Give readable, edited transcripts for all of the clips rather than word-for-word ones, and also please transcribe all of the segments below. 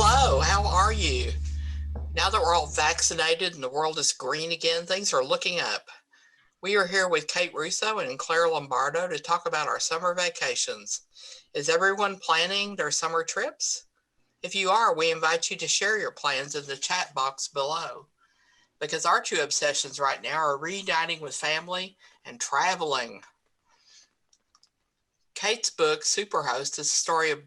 Hello, how are you? Now that we're all vaccinated and the world is green again, things are looking up. We are here with Kate Russo and Clare Lombardo to talk about our summer vacations. Is everyone planning their summer trips? If you are, we invite you to share your plans in the chat box below. Because our two obsessions right now are reuniting with family and traveling. Kate's book, Superhost, is the story of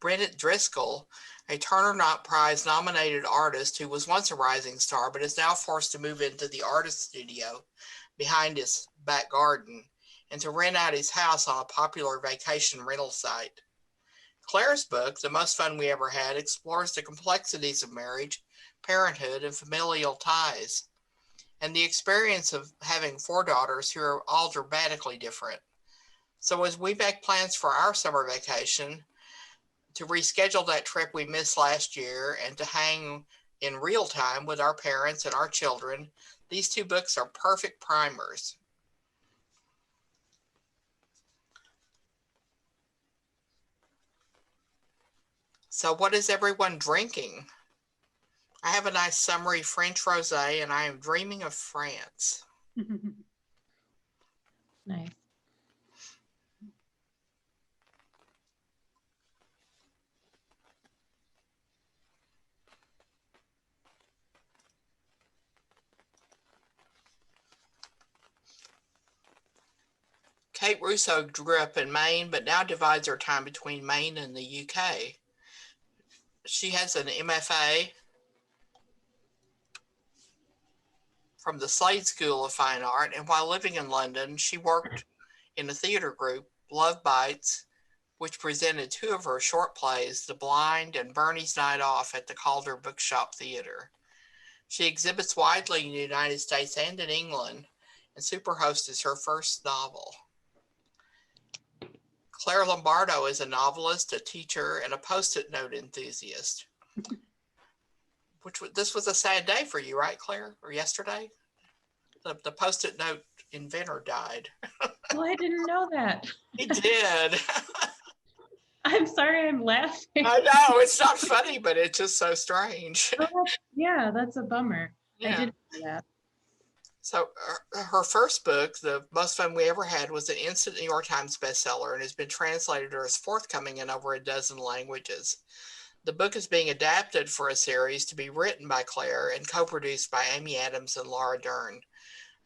Bennett Driscoll, a Turner Prize nominated artist who was once a rising star but is now forced to move into the artist studio behind his back garden and to rent out his house on a popular vacation rental site. Clare's book, The Most Fun We Ever Had, explores the complexities of marriage, parenthood, and familial ties, and the experience of having four daughters who are all dramatically different. So as we make plans for our summer vacation, to reschedule that trip we missed last year and to hang in real time with our parents and our children, these two books are perfect primers. So what is everyone drinking? I have a nice summery French rosé and I am dreaming of France. Nice. Kate Russo grew up in Maine, but now divides her time between Maine and the UK. She has an MFA from the Slade School of Fine Art, and while living in London, she worked in a theater group, Love Bites, which presented two of her short plays, The Blind and Bernie's Night Off, at the Calder Bookshop Theater. She exhibits widely in the United States and in England, and Superhost is her first novel. Clare Lombardo is a novelist, a teacher, and a post-it note enthusiast. This was a sad day for you, right, Clare? Or yesterday? The post-it note inventor died. Oh, I didn't know that. He did. I'm sorry, I'm laughing. I know, it's not funny, but it's just so strange. Yeah, that's a bummer. Yeah. I didn't know that. So her first book, The Most Fun We Ever Had, was an instant New York Times bestseller and has been translated or is forthcoming in over a dozen languages. The book is being adapted for a series to be written by Clare and co-produced by Amy Adams and Laura Dern.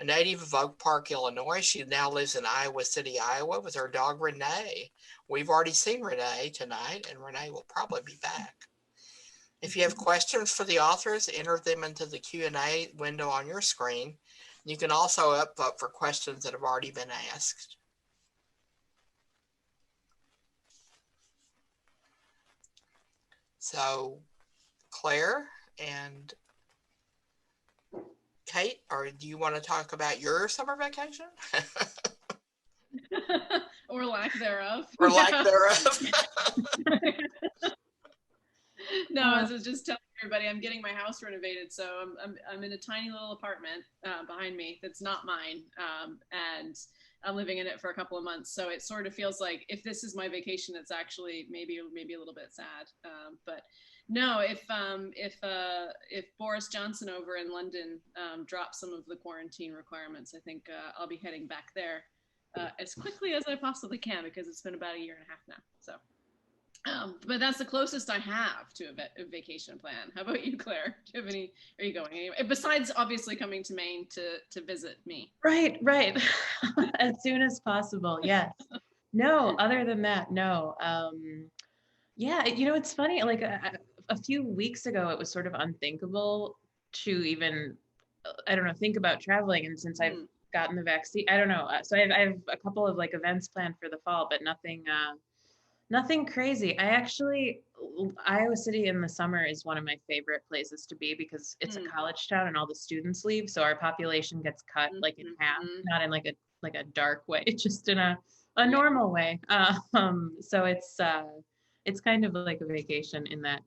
A native of Oak Park, Illinois, she now lives in Iowa City, Iowa with her dog Renee. We've already seen Renee tonight, and Renee will probably be back. If you have questions for the authors, enter them into the Q&A window on your screen. You can also vote for questions that have already been asked. So, Clare and Kate, or do you want to talk about your summer vacation? Or lack thereof. Or lack thereof. No, I was just telling everybody I'm getting my house renovated, so I'm in a tiny little apartment behind me that's not mine, and I'm living in it for a couple of months. So it sort of feels like if this is my vacation, it's actually maybe a little bit sad. But no, if Boris Johnson over in London drops some of the quarantine requirements, I think I'll be heading back there as quickly as I possibly can, because it's been about a year and a half now. So. But that's the closest I have to a vacation plan. How about you, Clare? Do you have any? Are you going anywhere besides obviously coming to Maine to visit me? Right. As soon as possible. Yes. No. Other than that, no. Yeah. It's funny. Like a few weeks ago, it was sort of unthinkable to even, I don't know, think about traveling. And since I've gotten the vaccine, I don't know. So I have a couple of like events planned for the fall, but nothing. Nothing crazy. Iowa City in the summer is one of my favorite places to be because it's a college town and all the students leave. So our population gets cut like in half, not in like a dark way, just in a normal way. So it's kind of like a vacation in that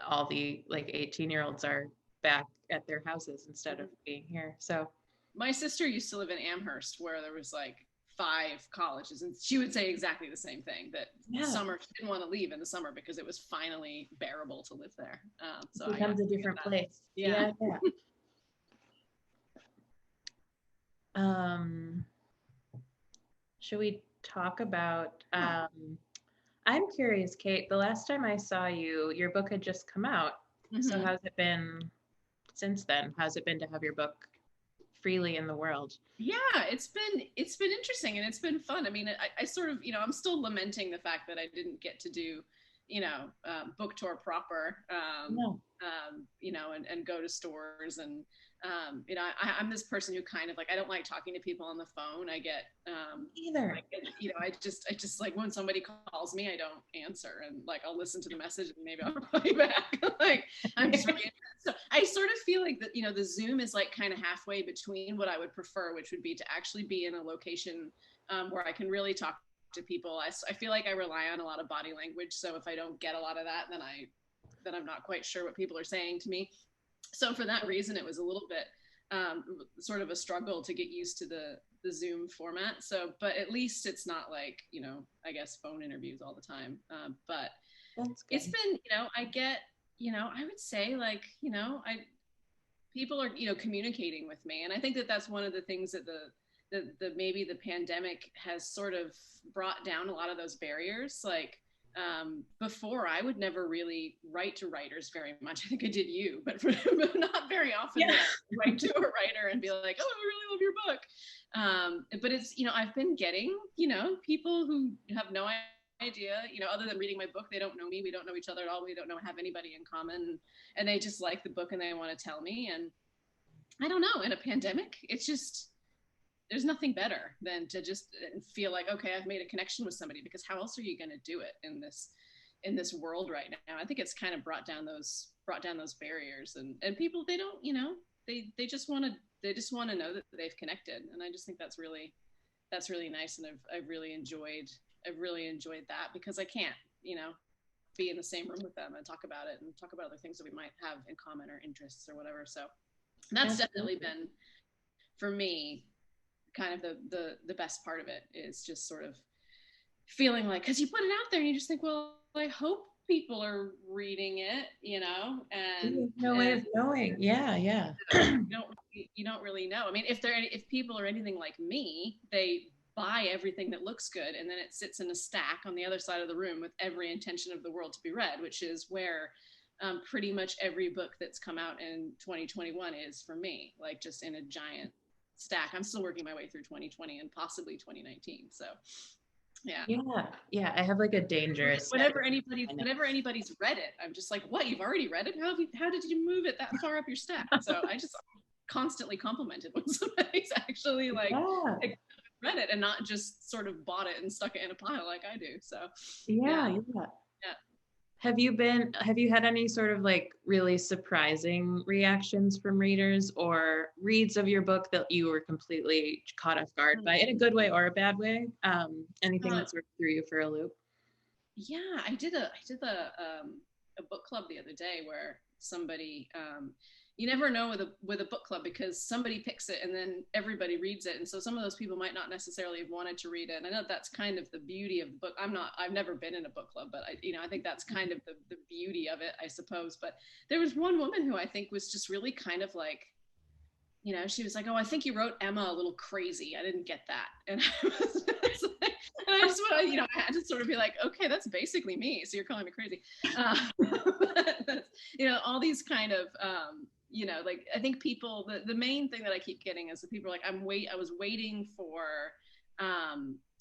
all the like 18-year-olds are back at their houses instead of being here. So my sister used to live in Amherst, where there was like 5 colleges, and she would say exactly the same thing, that summer, she didn't want to leave in the summer because it was finally bearable to live there. So it becomes a different place. Yeah. Should we talk about, I'm curious, Kate, the last time I saw you, your book had just come out. So how's it been since then? How's it been to have your book freely in the world? Yeah, it's been interesting, and it's been fun. I mean, I sort of, I'm still lamenting the fact that I didn't get to do, book tour proper, and go to stores, and I'm this person who kind of like, I don't like talking to people on the phone. I get either. I just like, when somebody calls me, I don't answer, and like, I'll listen to the message and maybe I'll reply back. Like, I'm just really so I sort of feel like that, the Zoom is like kind of halfway between what I would prefer, which would be to actually be in a location where I can really talk to people. I feel like I rely on a lot of body language. So if I don't get a lot of that, then I'm not quite sure what people are saying to me. So for that reason, it was a little bit sort of a struggle to get used to the Zoom format. So, but at least it's not like, I guess phone interviews all the time. But it's been, I get, I would say like, people are, communicating with me. And I think that that's one of the things that the maybe the pandemic has sort of brought down a lot of those barriers. Like, before, I would never really write to writers very much. I think I did you, but not very often. Yeah. Write to a writer and be like, "Oh, I really love your book." But it's, I've been getting, people who have no idea, other than reading my book, they don't know me. We don't know each other at all. We don't have anybody in common, and they just like the book and they want to tell me. And I don't know. In a pandemic, it's just, there's nothing better than to just feel like, okay, I've made a connection with somebody, because how else are you going to do it in this world right now? I think it's kind of brought down those barriers, and people, they don't, they just want to know that they've connected. And I just think that's really nice. And I've really enjoyed that, because I can't, be in the same room with them and talk about it and talk about other things that we might have in common or interests or whatever. So that's definitely been, for me, kind of the best part of it, is just sort of feeling like, because you put it out there and you just think, well, I hope people are reading it, and no way of knowing. Yeah. You don't really know. I mean, if people are anything like me, they buy everything that looks good, and then it sits in a stack on the other side of the room with every intention of the world to be read, which is where pretty much every book that's come out in 2021 is for me, like just in a giant stack. I'm still working my way through 2020 and possibly 2019. So yeah. I have like a dangerous. Whenever anybody's read it, I'm just like, what? You've already read it? How did you move it that far up your stack? So I just constantly complimented when somebody's actually like read it and not just sort of bought it and stuck it in a pile like I do. So yeah. Have you had any sort of like really surprising reactions from readers, or reads of your book that you were completely caught off guard by, in a good way or a bad way? Anything that sort of threw you for a loop? Yeah, I did a book club the other day where somebody, you never know with a book club, because somebody picks it and then everybody reads it. And so some of those people might not necessarily have wanted to read it. And I know that's kind of the beauty of the book. I've never been in a book club, but I think that's kind of the beauty of it, I suppose. But there was one woman who I think was just really kind of like, she was like, "Oh, I think you wrote Emma a little crazy. I didn't get that." And I just want to, I had to sort of be like, okay, that's basically me. So you're calling me crazy. All these kind of, like, I think people, the main thing that I keep getting is that people are like, I was waiting for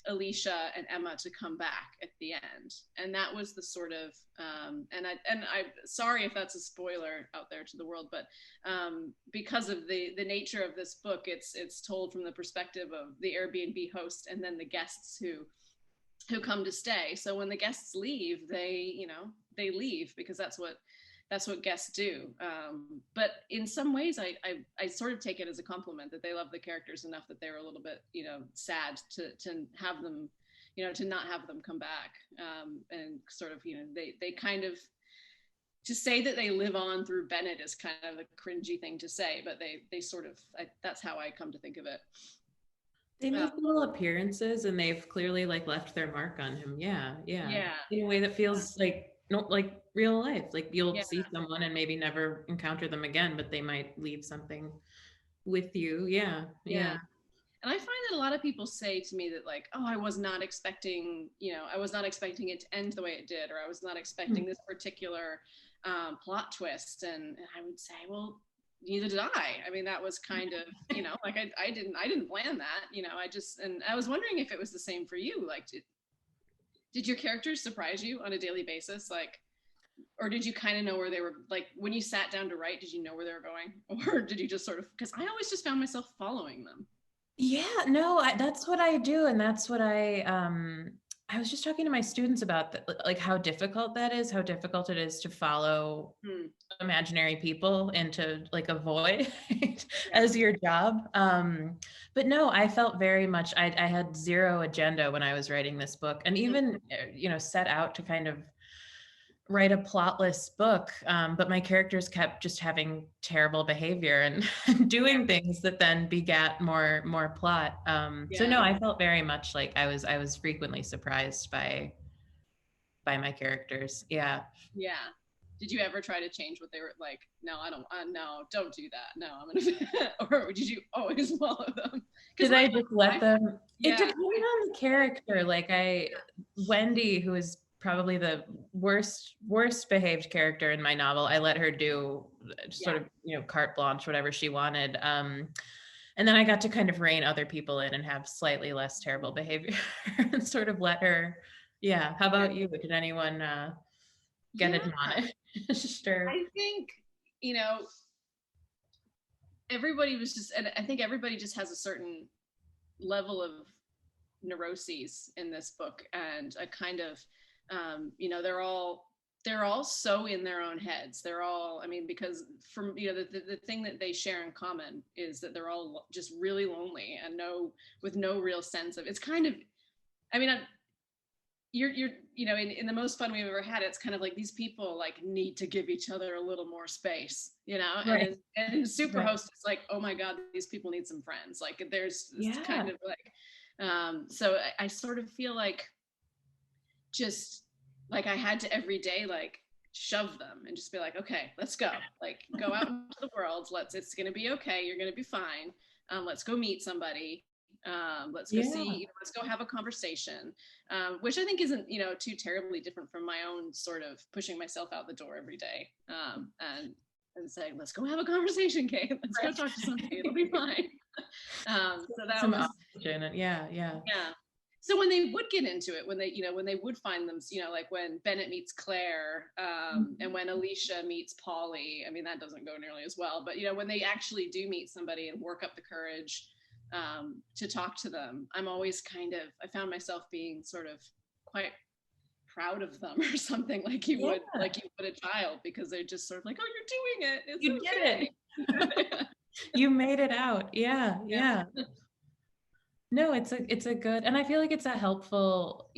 Alicia and Emma to come back at the end. And that was the sort of, and I'm sorry if that's a spoiler out there to the world, but because of the nature of this book, it's told from the perspective of the Airbnb host and then the guests who come to stay. So when the guests leave, they leave, because that's what guests do. But in some ways, I sort of take it as a compliment that they love the characters enough that they were a little bit, sad to have them, to not have them come back. And sort of, they kind of, to say that they live on through Bennett is kind of a cringy thing to say, but they sort of, that's how I come to think of it. They make little appearances and they've clearly like left their mark on him. Yeah, yeah. Yeah. In a way that feels like like real life. Like you'll Yeah. see someone and maybe never encounter them again, but they might leave something with you. Yeah. Yeah. And I find that a lot of people say to me that like, oh, I was not expecting, I was not expecting it to end the way it did, or I was not expecting this particular plot twist. And I would say, well, neither did I. I mean, that was kind of, like I didn't plan that, and I was wondering if it was the same for you. Like, did your characters surprise you on a daily basis? Like, or did you kind of know where they were, like when you sat down to write, did you know where they were going? Or did you just sort of, because I always just found myself following them. Yeah, no, that's what I do. And that's what I was just talking to my students about that, like how difficult that is, how difficult it is to follow imaginary people into like a void as your job. But no, I felt very much, I had zero agenda when I was writing this book, and even, set out to kind of write a plotless book, but my characters kept just having terrible behavior and doing things that then begat more plot. So no, I felt very much like I was frequently surprised by my characters. Yeah. Did you ever try to change what they were like? No, I don't. No, don't do that. No, I'm gonna. Or did you always follow them? Did I just let them? It depended on the character. Like Wendy, who is probably the worst behaved character in my novel, I let her do sort of carte blanche, whatever she wanted. And then I got to kind of rein other people in and have slightly less terrible behavior and sort of let her. Yeah. How about you? Did anyone get admonished? Or... I think, everybody was just, and I think everybody just has a certain level of neuroses in this book, and a kind of, they're all so in their own heads. They're all, I mean, because from, the thing that they share in common is that they're all just really lonely and with no real sense of, it's kind of, I mean, you're in the most fun we've ever had, it's kind of like these people like need to give each other a little more space, right. and in Superhost, it's like, oh my god, these people need some friends. Like there's this kind of like, so I sort of feel like just like I had to every day like shove them and just be like, okay, let's go, like go out into the world, it's gonna be okay, you're gonna be fine, let's go meet somebody, let's go see, let's go have a conversation, which I think isn't, too terribly different from my own sort of pushing myself out the door every day, and saying, let's go have a conversation, Kate, let's go talk to somebody, it'll be fine. So that was oxygen. Yeah. So when they would get into it, when they would find them, like when Bennett meets Clare, and when Alicia meets Polly, I mean, that doesn't go nearly as well, but when they actually do meet somebody and work up the courage to talk to them, I'm always I found myself being sort of quite proud of them or something, like you would a child, because they're just sort of like, oh, you're doing it. You did it. You made it out. Yeah. No, it's a good, and I feel like it's a helpful,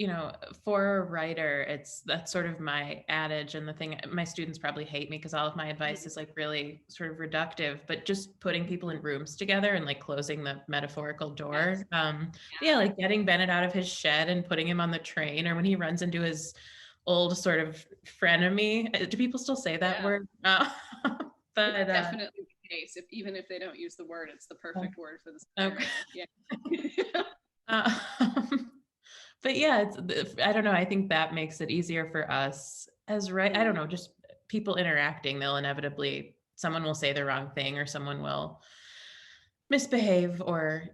for a writer, that's sort of my adage, and the thing, my students probably hate me because all of my advice is like really sort of reductive, but just putting people in rooms together and like closing the metaphorical door. Like getting Bennett out of his shed and putting him on the train, or when he runs into his old sort of frenemy. Do people still say that word? But definitely the case. Even if they don't use the word, it's the perfect word for this. Okay. But yeah, I don't know. I think that makes it easier for us as I don't know, just people interacting. They'll inevitably, someone will say the wrong thing, or someone will misbehave, or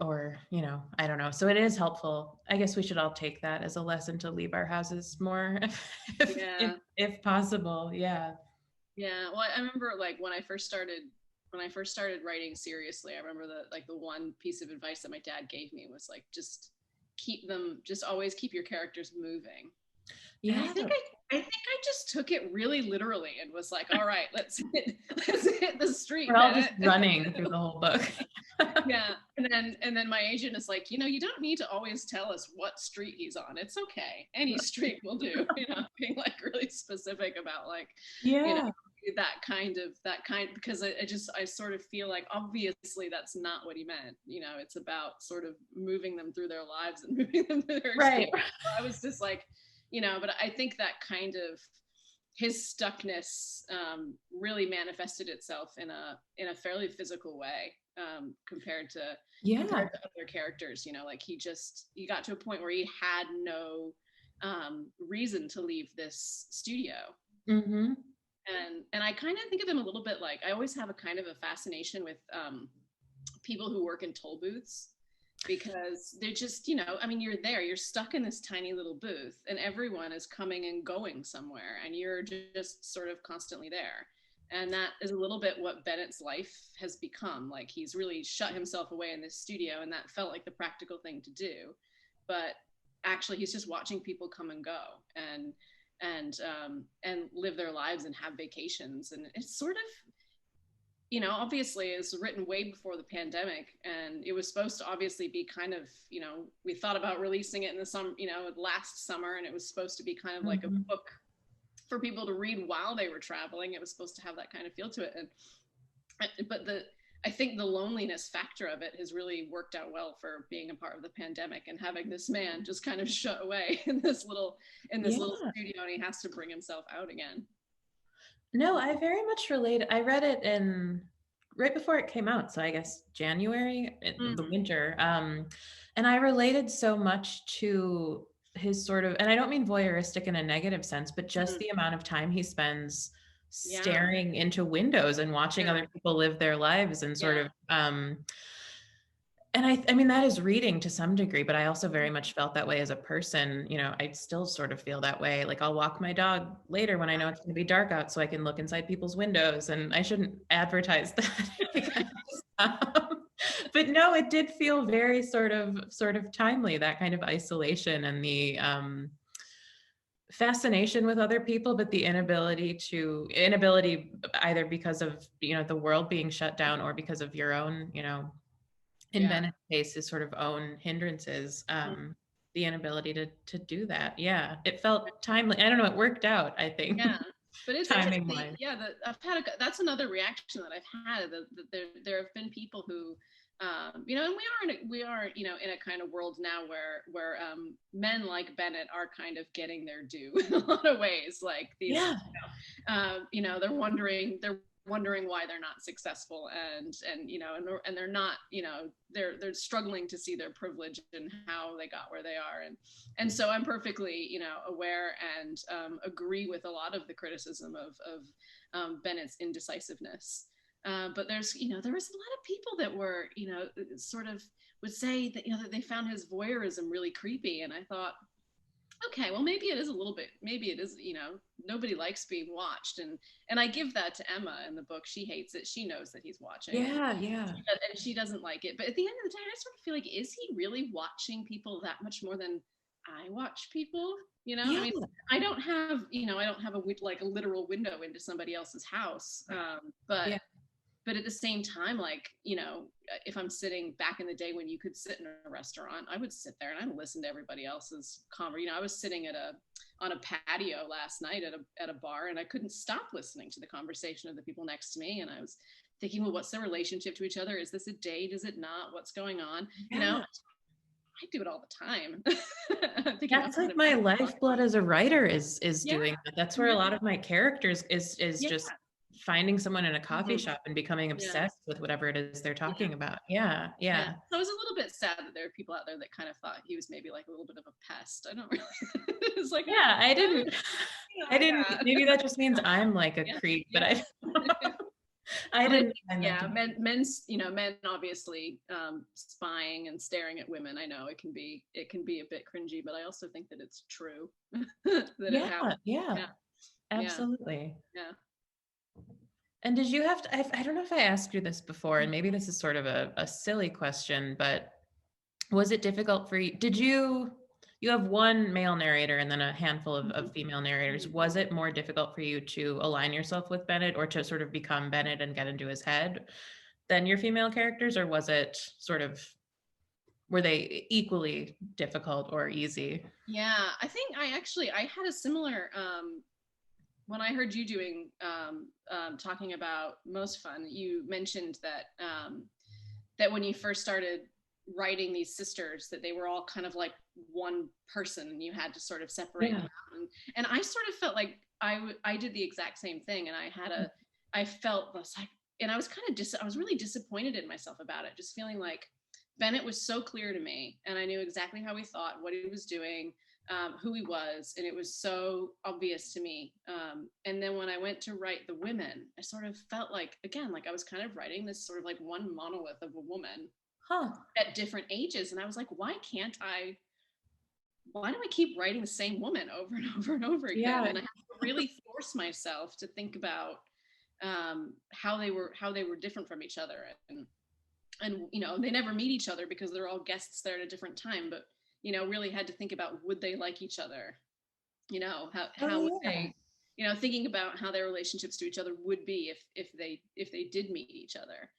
I don't know. So it is helpful. I guess we should all take that as a lesson to leave our houses more, if possible. Yeah. Well, I remember like when I first started writing seriously, I remember the one piece of advice that my dad gave me was like, just always keep your characters moving. Yeah. And I think I just took it really literally and was like, all right, let's hit the street. We're all just running through the whole book. And then my agent is like, you don't need to always tell us what street he's on. It's okay. Any street will do. Being like really specific about like, that kind because I sort of feel like obviously that's not what he meant. It's about sort of moving them through their lives and moving them through their experience. Right. I was just like, but I think that kind of his stuckness really manifested itself in a fairly physical way compared to other characters. Like he got to a point where he had no reason to leave this studio. Mm-hmm. And I kind of think of him a little bit like, I always have a kind of a fascination with people who work in toll booths, because they're just, you're stuck in this tiny little booth and everyone is coming and going somewhere and you're just sort of constantly there. And that is a little bit what Bennett's life has become. Like he's really shut himself away in this studio, and that felt like the practical thing to do. But actually he's just watching people come and go and live their lives and have vacations. And it's sort of, obviously it's written way before the pandemic, and it was supposed to obviously be kind of, we thought about releasing it in the summer, last summer, and it was supposed to be kind of like a book for people to read while they were traveling. It was supposed to have that kind of feel to it. But I think the loneliness factor of it has really worked out well for being a part of the pandemic and having this man just kind of shut away in this little studio, and he has to bring himself out again. No, I very much relate. I read it right before it came out, so I guess January, the winter. And I related so much to his sort of, and I don't mean voyeuristic in a negative sense, but just the amount of time he spends staring into windows and watching other people live their lives and sort of and I mean, that is reading to some degree, but I also very much felt that way as a person. I still sort of feel that way. Like I'll walk my dog later when I know it's going to be dark out so I can look inside people's windows, and I shouldn't advertise that. But no, it did feel very sort of timely, that kind of isolation and the fascination with other people, but the inability either because of, the world being shut down or because of your own, in Bennett's case, his sort of own hindrances, the inability to do that. Yeah, it felt timely. I don't know, it worked out, I think. Yeah, but it's timing wise. Yeah, that's another reaction that I've had. That there have been people who, and we are in a kind of world now where men like Bennett are kind of getting their due in a lot of ways. Like these, they're wondering why they're not successful, and they're not, they're struggling to see their privilege and how they got where they are, and so I'm perfectly aware and agree with a lot of the criticism of Bennett's indecisiveness, but there was a lot of people that were sort of would say that that they found his voyeurism really creepy, and I thought, okay, well, maybe it is a little bit, maybe it is, nobody likes being watched. And I give that to Emma in the book. She hates it. She knows that he's watching. Yeah. And she doesn't like it. But at the end of the day, I sort of feel like, is he really watching people that much more than I watch people? I mean, I don't have a literal window into somebody else's house. But at the same time, like, if I'm sitting back in the day when you could sit in a restaurant, I would sit there and I'd listen to everybody else's conversation. I was sitting on a patio last night at a bar, and I couldn't stop listening to the conversation of the people next to me. And I was thinking, well, what's their relationship to each other? Is this a date? Is it not? What's going on? I do it all the time. That's like my lifeblood as a writer is doing that. That's where a lot of my characters is just finding someone in a coffee shop and becoming obsessed with whatever it is they're talking about. Yeah. So I was a little bit sad that there are people out there that kind of thought he was maybe like a little bit of a pest. I don't really. It's like, I didn't. Maybe that just means I'm like a creep, but I didn't. Men obviously spying and staring at women. I know it can be a bit cringy, but I also think that it's true. Absolutely. Yeah. And did you have to, I don't know if I asked you this before, and maybe this is sort of a silly question, but was it difficult for you? Did you have one male narrator and then a handful of female narrators. Was it more difficult for you to align yourself with Bennett or to sort of become Bennett and get into his head than your female characters? Or was it sort of, were they equally difficult or easy? Yeah, I think I had a similar when I heard you doing talking about most fun, you mentioned that that when you first started writing these sisters, that they were all kind of like one person, and you had to sort of separate them out. And I sort of felt like I did the exact same thing, and I felt this like, and I was kind of I was really disappointed in myself about it, just feeling like Bennett was so clear to me, and I knew exactly how he thought, what he was doing, who he was, and it was so obvious to me. And then when I went to write the women, I sort of felt like, again, like I was kind of writing this sort of like one monolith of a woman at different ages. And I was like, why do I keep writing the same woman over and over and over again? Yeah. And I have to really force myself to think about how they were different from each other. And you know, they never meet each other because they're all guests there at a different time, but you know, really had to think about, would they like each other? You know, how would they, you know, thinking about how their relationships to each other would be if they did meet each other.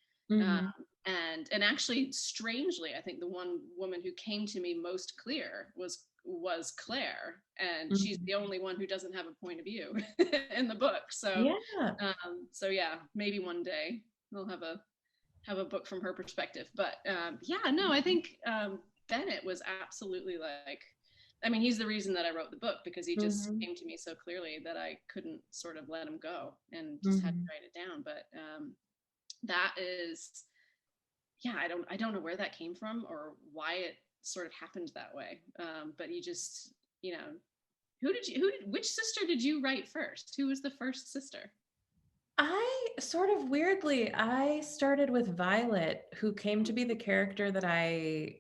And actually, strangely, I think the one woman who came to me most clear was Clare, and she's the only one who doesn't have a point of view in the book. So so yeah, maybe one day we'll have a book from her perspective. But yeah, no, I think Bennett was absolutely like, I mean, he's the reason that I wrote the book, because he just came to me so clearly that I couldn't sort of let him go, and just had to write it down. But that is, yeah, I don't know where that came from or why it sort of happened that way. But you just, you know, which sister did you write first? Who was the first sister? I sort of weirdly, I started with Violet, who came to be the character that I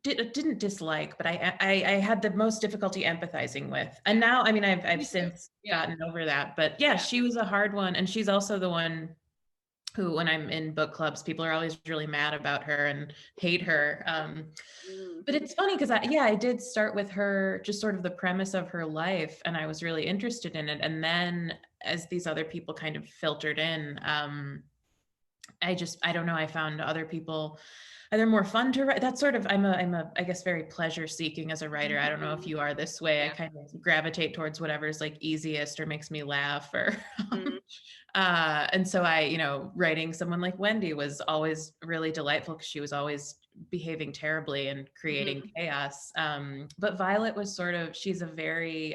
didn't dislike, but I had the most difficulty empathizing with. And now, I mean, I've since gotten over that, but yeah, she was a hard one. And she's also the one who, when I'm in book clubs, people are always really mad about her and hate her. But it's funny because I did start with her, just sort of the premise of her life, and I was really interested in it. And then as these other people kind of filtered in, I don't know, I found other people either more fun to write. That's sort of, I guess, very pleasure seeking as a writer. I don't know if you are this way. I kind of gravitate towards whatever's like easiest or makes me laugh, or and so you know, writing someone like Wendy was always really delightful because she was always behaving terribly and creating chaos. But Violet was sort of, she's a very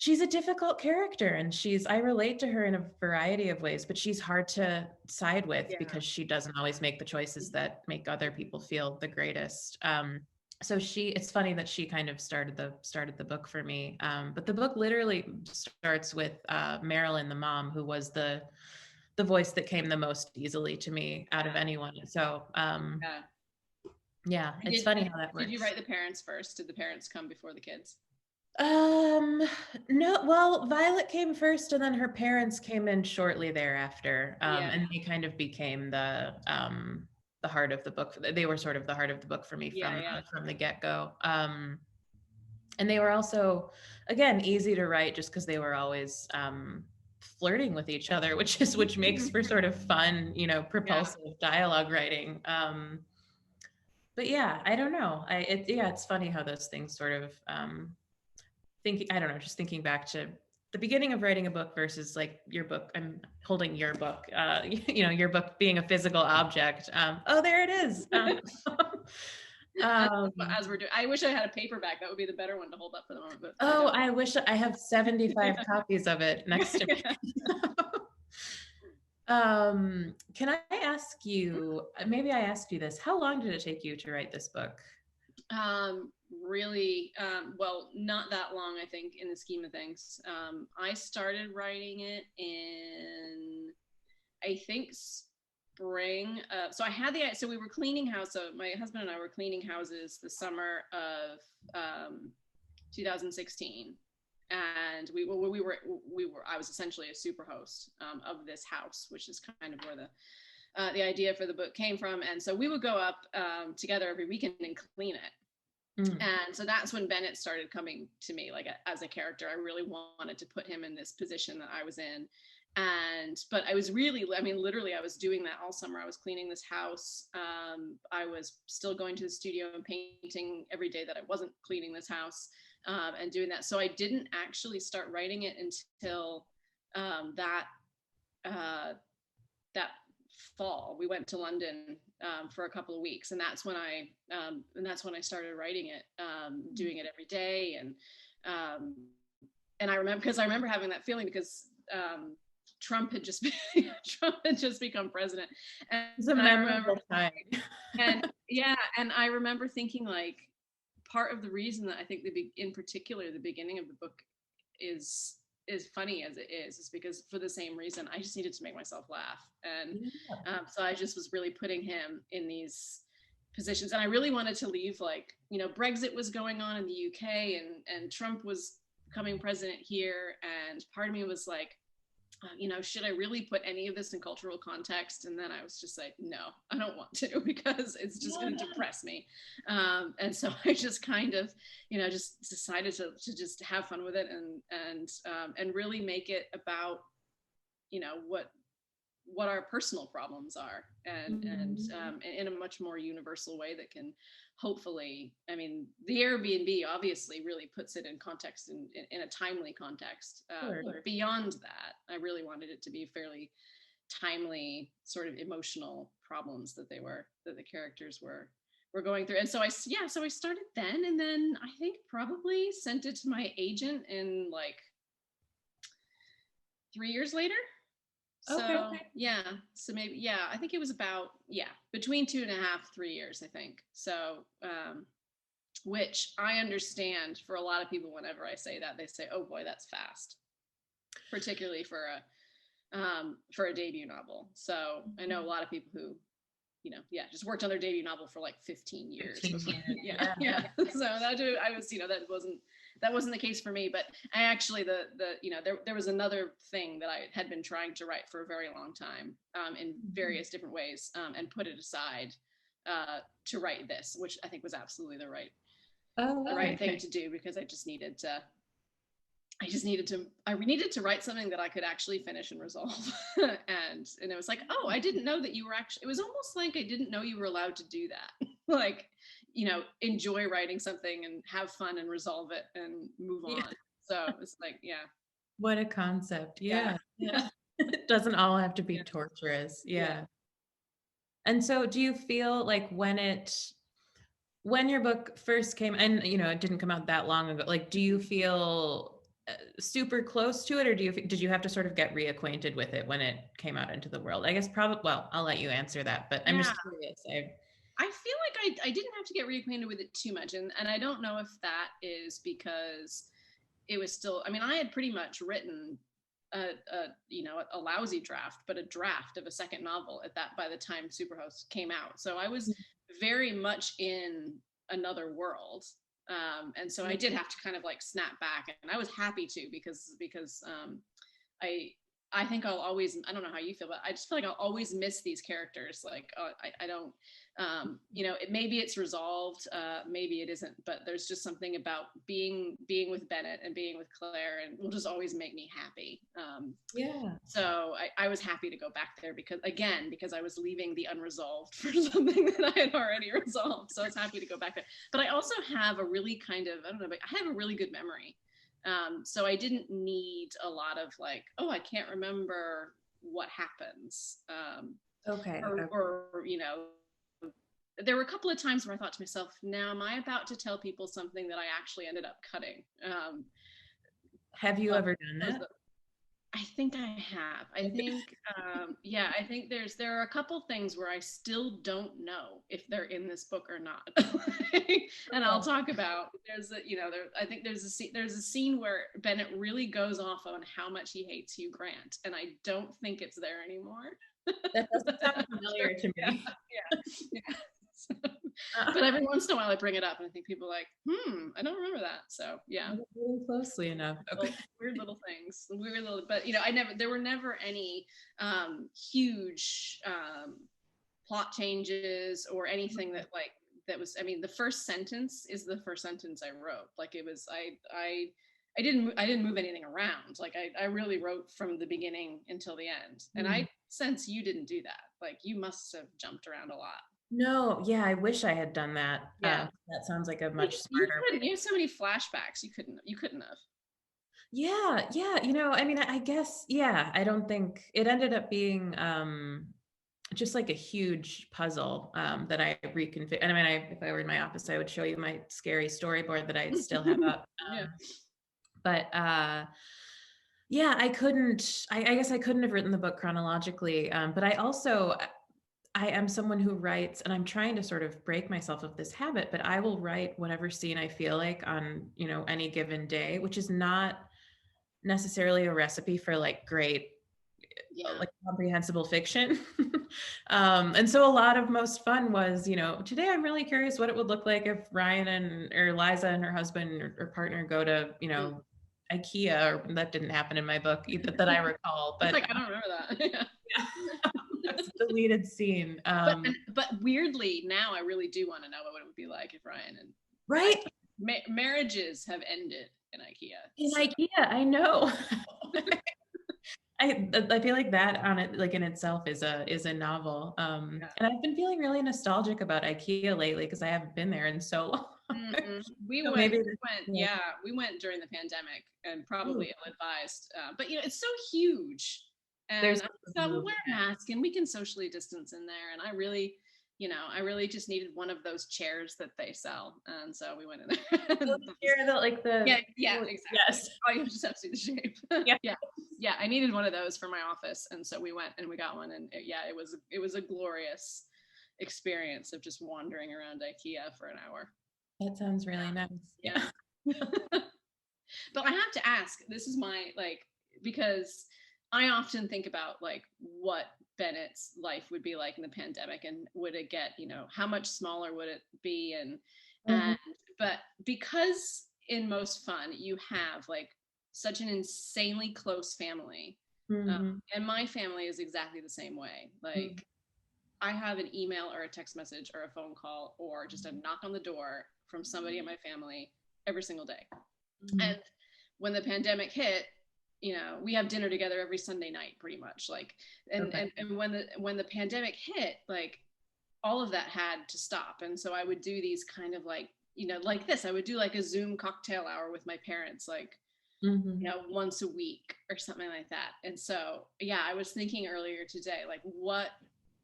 she's a difficult character, and I relate to her in a variety of ways, but she's hard to side with because she doesn't always make the choices that make other people feel the greatest. So it's funny that she kind of started the book for me. But the book literally starts with Marilyn, the mom, who was the voice that came the most easily to me out of anyone. So yeah, it's funny how that works. Did you write the parents first? Did the parents come before the kids? No, well, Violet came first, and then her parents came in shortly thereafter. And they kind of became the heart of the book. They were sort of the heart of the book for me from the get-go. And they were also, again, easy to write just because they were always flirting with each other, which makes for sort of fun, you know, propulsive dialogue writing. But yeah, I don't know. It's funny how those things sort of I don't know, just thinking back to the beginning of writing a book versus like your book. I'm holding your book, you know, your book being a physical object. Oh, there it is. As we're doing, I wish I had a paperback. That would be the better one to hold up for the moment. But I wish I have 75 copies of it next to me. Can I ask you, maybe I asked you this, how long did it take you to write this book? Really, well, not that long, I think, in the scheme of things. I started writing it in, I think, spring. So we were cleaning house. So my husband and I were cleaning houses the summer of 2016. And I was essentially a super host of this house, which is kind of where the idea for the book came from. And so we would go up together every weekend and clean it. And so that's when Bennett started coming to me, like as a character. I really wanted to put him in this position that I was in. But I was really, I mean, literally, I was doing that all summer. I was cleaning this house. I was still going to the studio and painting every day that I wasn't cleaning this house. and doing that. So I didn't actually start writing it until that fall. We went to London for a couple of weeks, and that's when I started writing it, doing it every day, and I remember having that feeling because Trump had just become president, and It was a memorable time. and yeah, and I remember thinking, like, part of the reason that I think in particular the beginning of the book is funny as it is because for the same reason, I just needed to make myself laugh, and so I just was really putting him in these positions, and I really wanted to leave, like, you know, Brexit was going on in the UK, and Trump was becoming president here, and part of me was like, you know, should I really put any of this in cultural context? And then I was just like, no, I don't want to, because it's just going to depress me. And so I just kind of, you know, just decided to just have fun with it and really make it about, you know, what our personal problems are, and in a much more universal way that can hopefully, I mean, the Airbnb obviously really puts it in context, in a timely context. Sure. Beyond that, I really wanted it to be fairly timely, sort of emotional problems that the characters were going through. And so I started then, and then I think probably sent it to my agent in like 3 years later. So Okay. yeah, so maybe, yeah, I think it was about, between 2.5, 3 years, I think. So, which I understand for a lot of people, whenever I say that, they say, oh boy, that's fast, particularly for a debut novel. So I know a lot of people who, you know, just worked on their debut novel for like 15 years. 15 years. Yeah. So that wasn't the case for me, but I actually, there was another thing that I had been trying to write for a very long time, in various different ways, and put it aside to write this, which I think was absolutely the right thing to do, because I needed to write something that I could actually finish and resolve. and it was like, oh, I didn't know that you were actually, it was almost like I didn't know you were allowed to do that. Like, you know, enjoy writing something and have fun and resolve it and move on. So it's like, What a concept. Yeah. It doesn't all have to be torturous. Yeah. And so do you feel like when your book first came, and, you know, it didn't come out that long ago, like, do you feel super close to it, or did you have to sort of get reacquainted with it when it came out into the world? I guess probably, well, I'll let you answer that, but I'm just curious. I feel like I didn't have to get reacquainted with it too much, and I don't know if that is because it was still, I mean, I had pretty much written a lousy draft, but a draft of a second novel by the time Superhost came out. So I was very much in another world. And so I did have to kind of like snap back, and I was happy to, because I think I'll always, I don't know how you feel, but I just feel like I'll always miss these characters. Like, I don't, you know, maybe it's resolved, maybe it isn't, but there's just something about being with Bennett and being with Clare, and will just always make me happy. So I was happy to go back there because I was leaving the unresolved for something that I had already resolved. So I was happy to go back there. But I also have a really kind of, I don't know, but I have a really good memory. So I didn't need a lot of like, oh, I can't remember what happens. Or, you know, there were a couple of times where I thought to myself, now am I about to tell people something that I actually ended up cutting? Have you ever done that? I think I have. I think, I think there are a couple things where I still don't know if they're in this book or not. And I'll talk about, I think there's a scene where Bennett really goes off on how much he hates Hugh Grant, and I don't think it's there anymore. That doesn't sound familiar to me. But every once in a while I bring it up, and I think people are like, I don't remember that. So really closely enough. Okay. Weird little things, but you know, there were never any huge plot changes or anything that was, I mean, the first sentence is the first sentence I wrote. Like, it was, I didn't move anything around. Like, I really wrote from the beginning until the end. And I sense you didn't do that. Like, you must have jumped around a lot. No, yeah, I wish I had done that. Yeah. That sounds like a You, much you smarter couldn't. way. You have so many flashbacks. You couldn't have. Yeah, yeah, I mean, I guess, yeah, I don't think it ended up being just like a huge puzzle that I reconfigured. And I mean, if I were in my office, I would show you my scary storyboard that I still have up. Yeah. But yeah, I guess I couldn't have written the book chronologically. But I am someone who writes, and I'm trying to sort of break myself of this habit, but I will write whatever scene I feel like on, any given day, which is not necessarily a recipe for like great, Yeah. like comprehensible fiction. And so a lot of most fun was, today I'm really curious what it would look like if Ryan or Liza and her husband or partner go to, IKEA, or that didn't happen in my book either that I recall, It's but like I don't remember that. Yeah. yeah, that's a deleted scene. But weirdly, now I really do want to know what it would be like if Ryan and Right? marriages have ended in IKEA. In So. IKEA, I know. I feel like that on it, like in itself, is a novel. Yeah. And I've been feeling really nostalgic about IKEA lately because I haven't been there in so long. We So went, maybe yeah, we went during the pandemic and probably Ooh, ill-advised. But it's so huge, and there's I thought, well, wear a mask and we can socially distance in there. And I really just needed one of those chairs that they sell, and so we went in there. here the like the Yeah, exactly. yes. Oh, you just have to see the shape. Yeah. Yeah. I needed one of those for my office, and so we went and we got one, and it was a glorious experience of just wandering around IKEA for an hour. That sounds really nice. Yeah. But I have to ask, this is my because I often think about like what Bennett's life would be like in the pandemic, and would it get, how much smaller would it be? And but because in Most Fun you have like such an insanely close family, and my family is exactly the same way. Like I have an email or a text message or a phone call or just a knock on the door from somebody in my family every single day. And when the pandemic hit, we have dinner together every Sunday night pretty much. Like and when the pandemic hit, like all of that had to stop. And so I would do these kind of like, like this. I would do like a Zoom cocktail hour with my parents, like once a week or something like that. And so, yeah, I was thinking earlier today, like, what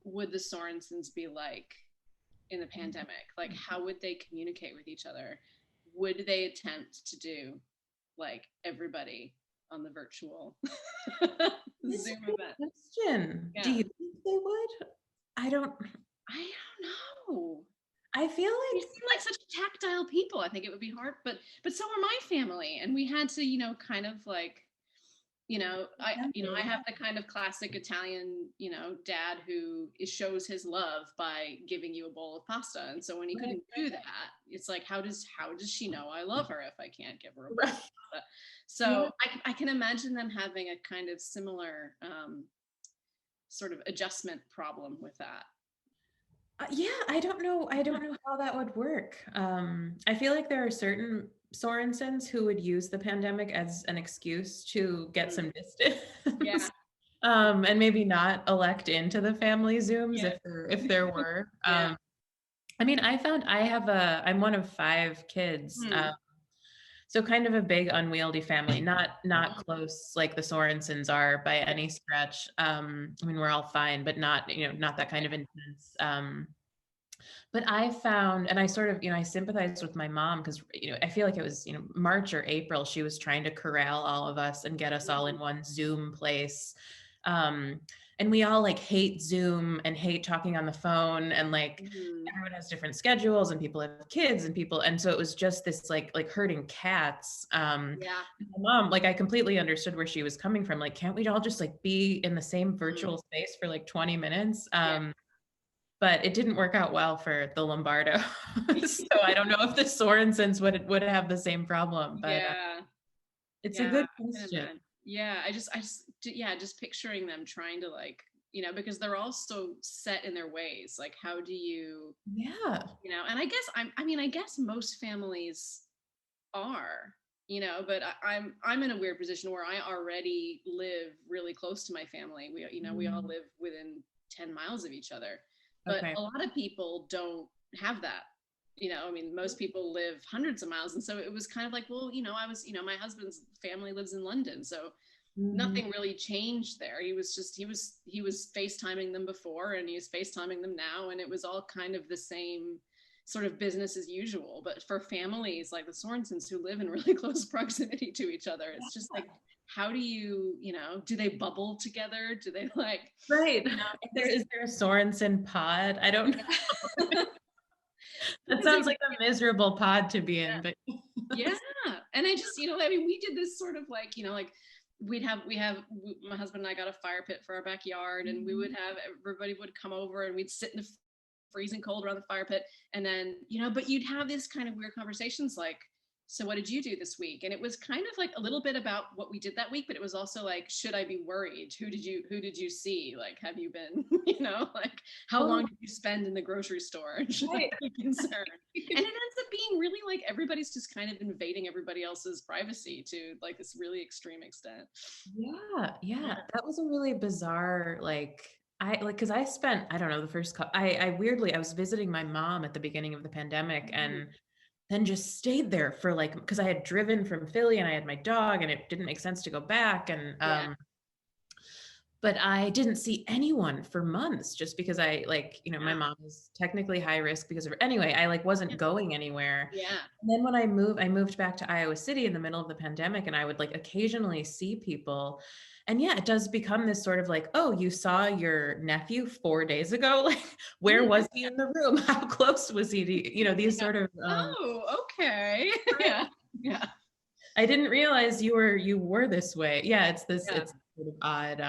would the Sorensens be like in the pandemic? Like, how would they communicate with each other? Would they attempt to do like everybody on the virtual Zoom event? Question. Yeah. Do you think they would? I don't know. I feel You like seem like such tactile people. I think it would be hard, but so are my family, and we had to, kind of like, I have the kind of classic Italian, dad who shows his love by giving you a bowl of pasta. And so when he couldn't do that, it's like, how does she know I love her if I can't give her a bowl of pasta? So I can imagine them having a kind of similar sort of adjustment problem with that. yeah, I don't know how that would work. I feel like there are certain Sorensens who would use the pandemic as an excuse to get some distance. Yeah. And maybe not elect into the family Zooms if there were. Yeah. I mean, I'm one of 5 kids. So kind of a big unwieldy family, not close like the Sorensens are by any stretch. I mean, we're all fine, but not that kind of intense. But I found, and I sort of, I sympathize with my mom because, I feel like it was, March or April, she was trying to corral all of us and get us all in one Zoom place. And we all like hate Zoom and hate talking on the phone, and like everyone has different schedules and people have kids and so it was just this like herding cats. My mom, like I completely understood where she was coming from. Like, can't we all just like be in the same virtual space for like 20 minutes? But it didn't work out well for the Lombardo. So I don't know if the Sorensens would have the same problem, but it's a good question. Yeah, I just picturing them trying to like, because they're all so set in their ways. Like, how do you, and I guess most families are, but I'm in a weird position where I already live really close to my family. We all live within 10 miles of each other. But Okay. a lot of people don't have that. I mean, most people live hundreds of miles. And so it was kind of like, well, my husband's family lives in London. So nothing really changed there. He was FaceTiming them before, and he's FaceTiming them now. And it was all kind of the same sort of business as usual. But for families like the Sorensens who live in really close proximity to each other, it's just like, how do you, do they bubble together? Do they like, right. Is there a Sorensen pod? I don't know. That sounds like a miserable pod to be in, but yeah. And I just, I mean, we did this sort of like, like we have my husband and I got a fire pit for our backyard, and we would have everybody would come over and we'd sit in the freezing cold around the fire pit, and then but you'd have this kind of weird conversations like, so what did you do this week? And it was kind of like a little bit about what we did that week, but it was also like, should I be worried? Who did you see? Like, have you been, like how long did you spend in the grocery store? Should I be concerned? And it ends up being really like everybody's just kind of invading everybody else's privacy to like this really extreme extent. Yeah. That was a really bizarre, because I spent, I don't know, the first couple, I weirdly, I was visiting my mom at the beginning of the pandemic, and then just stayed there for like, because I had driven from Philly and I had my dog, and it didn't make sense to go back. And but I didn't see anyone for months, just because I my mom is technically high risk because of her. Anyway, I wasn't going anywhere. Yeah. And then when I moved back to Iowa City in the middle of the pandemic, and I would occasionally see people. And yeah, it does become this sort of like, oh, you saw your nephew 4 days ago. Like, where was he in the room? How close was he to, these sort of, oh, okay. Yeah. I didn't realize you were this way. Yeah. It's sort of odd,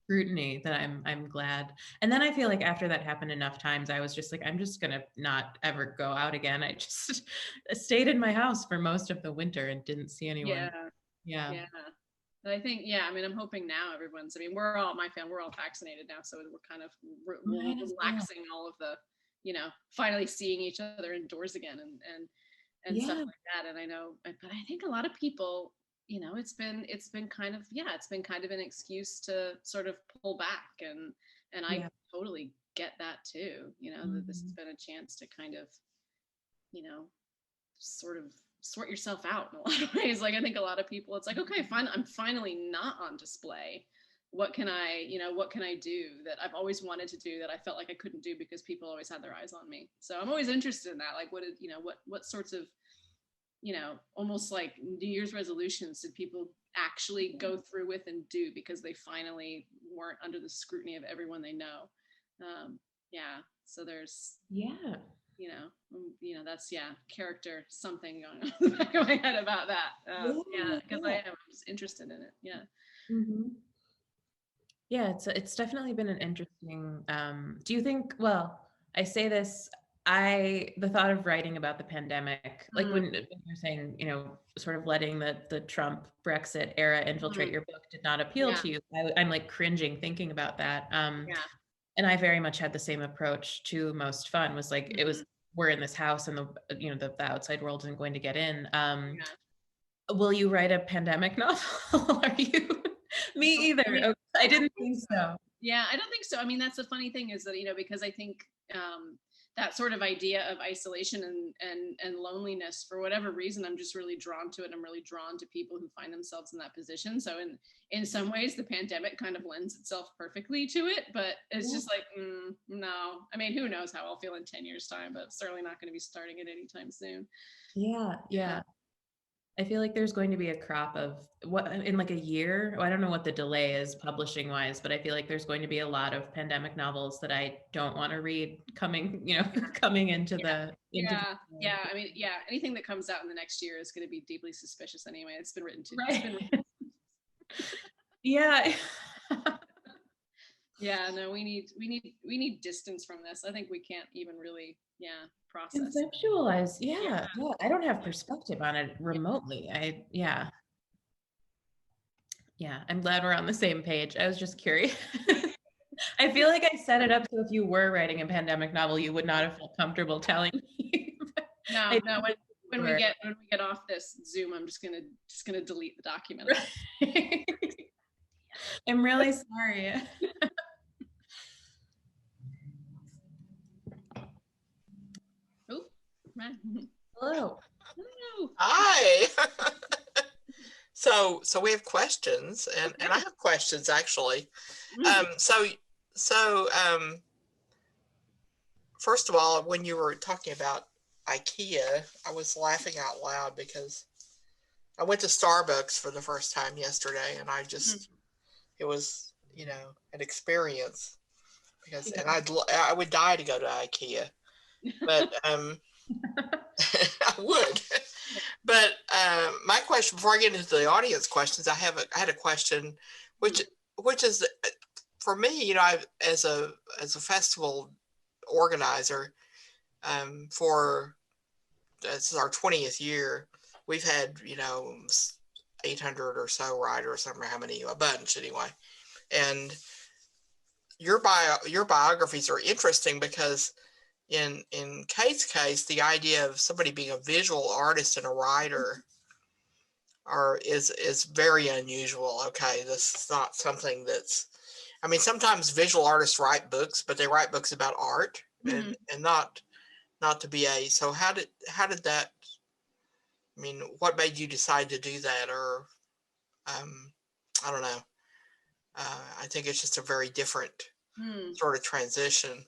scrutiny that I'm glad. And then I feel like after that happened enough times, I was just like, I'm just gonna not ever go out again. I just stayed in my house for most of the winter and didn't see anyone. Yeah. But I think, I mean, I'm hoping now we're all vaccinated now. So we're kind of relaxing all of the, finally seeing each other indoors again and stuff like that. And I know, but I think a lot of people, it's been kind of, it's been kind of an excuse to sort of pull back. And I totally get that too, that this has been a chance to kind of, sort of sort yourself out in a lot of ways. Like, I think a lot of people, it's like, okay, fine, I'm finally not on display. What can I do that I've always wanted to do that I felt like I couldn't do because people always had their eyes on me? So I'm always interested in that. Like, what sorts of, almost like New Year's resolutions did people actually go through with and do because they finally weren't under the scrutiny of everyone they know? So there's, that's character something going on in the back of my head about that. Because I'm just interested in it. Yeah, it's definitely been an interesting. Do you think? Well, I say this. The thought of writing about the pandemic, like when you're saying, sort of letting the Trump Brexit era infiltrate your book, did not appeal to you. I'm like cringing thinking about that. And I very much had the same approach to Most Fun. Was like it was, we're in this house, and the outside world isn't going to get in. Will you write a pandemic novel? Are you? Me either. I didn't think so. Yeah, I don't think so. I mean, that's the funny thing is that, because I think that sort of idea of isolation and loneliness, for whatever reason, I'm just really drawn to it. I'm really drawn to people who find themselves in that position. So in some ways, the pandemic kind of lends itself perfectly to it, but it's just like, no. I mean, who knows how I'll feel in 10 years' time, but certainly not going to be starting it anytime soon. Yeah. I feel like there's going to be a crop of what in like a year. I don't know what the delay is publishing wise, but I feel like there's going to be a lot of pandemic novels that I don't want to read coming into the. I mean, anything that comes out in the next year is going to be deeply suspicious anyway. It's been written too. Right. No, we need distance from this. I think we can't even really process conceptualize. I don't have perspective on it remotely. I'm glad we're on the same page. I was just curious. I feel like I set it up so if you were writing a pandemic novel, you would not have felt comfortable telling me. No. When we get off this Zoom, I'm just gonna delete the document. I'm really sorry. Hello. Hello. Hi. So we have questions, and I have questions actually. So first of all, when you were talking about IKEA, I was laughing out loud because I went to Starbucks for the first time yesterday, and it was, an experience because, and I would die to go to IKEA, but I would. But my question, before I get into the audience questions, I had a question, which is for me, as a festival organizer, this is our 20th year, we've had 800 or so writers, I don't remember how many, a bunch anyway, and your biographies are interesting because in Kate's case, the idea of somebody being a visual artist and a writer is very unusual. Okay, this is not something that's. I mean, sometimes visual artists write books, but they write books about art and not to be a. So how did that? I mean, what made you decide to do that, or I don't know. I think it's just a very different sort of transition.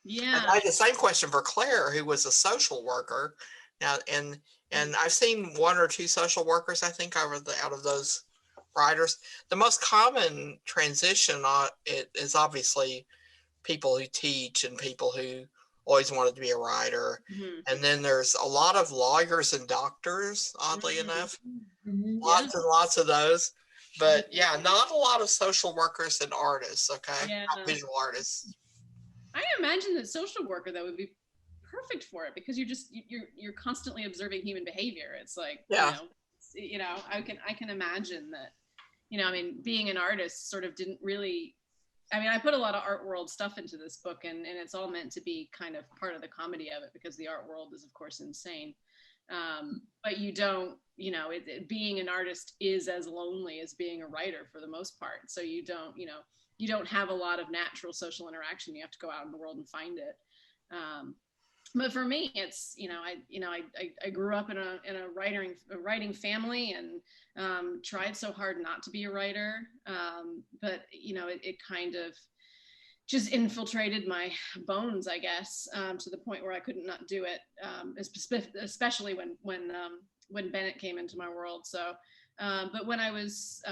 Yeah. And I had the same question for Clare, who was a social worker. Now, and I've seen one or two social workers, I think, out of those writers. The most common transition is obviously people who teach and people who always wanted to be a writer. And then there's a lot of lawyers and doctors, oddly enough. Lots and lots of those. But yeah, not a lot of social workers and artists, okay? Not visual artists. I imagine that social worker that would be perfect for it because you're constantly observing human behavior. It's like, I can imagine that, I mean, being an artist sort of didn't really, I mean, I put a lot of art world stuff into this book and it's all meant to be kind of part of the comedy of it because the art world is of course insane. But you don't, being an artist is as lonely as being a writer for the most part. So you don't have a lot of natural social interaction. You have to go out in the world and find it. But for me, it's, I grew up in a writing family and tried so hard not to be a writer. But, it kind of just infiltrated my bones, I guess, to the point where I couldn't not do it, especially when Bennett came into my world. So, but when I was,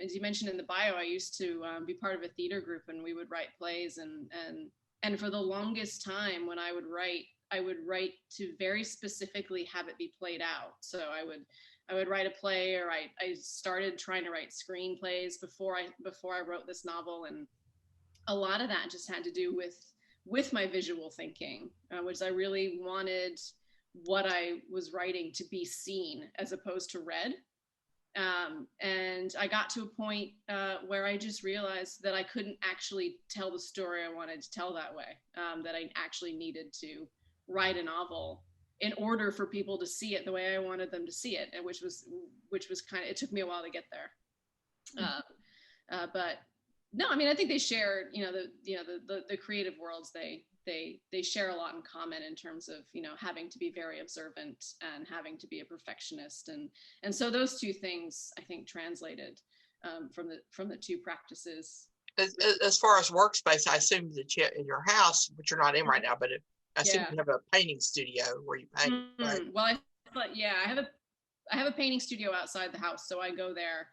as you mentioned in the bio, I used to be part of a theater group and we would write plays and for the longest time when I would write to very specifically have it be played out. So I would write a play, or I started trying to write screenplays before I wrote this novel, and a lot of that just had to do with my visual thinking, which I really wanted what I was writing to be seen as opposed to read. And I got to a point where I just realized that I couldn't actually tell the story I wanted to tell that way, that I actually needed to write a novel in order for people to see it the way I wanted them to see it, and which was kind of, it took me a while to get there. But no, I mean, I think they share, the creative worlds, they share a lot in common in terms of, having to be very observant and having to be a perfectionist. And so those two things, I think, translated from the two practices. As far as workspace, I assume that you, in your house, which you're not in right now, but I assume you have a painting studio where you paint, right? Well, I have a painting studio outside the house, so I go there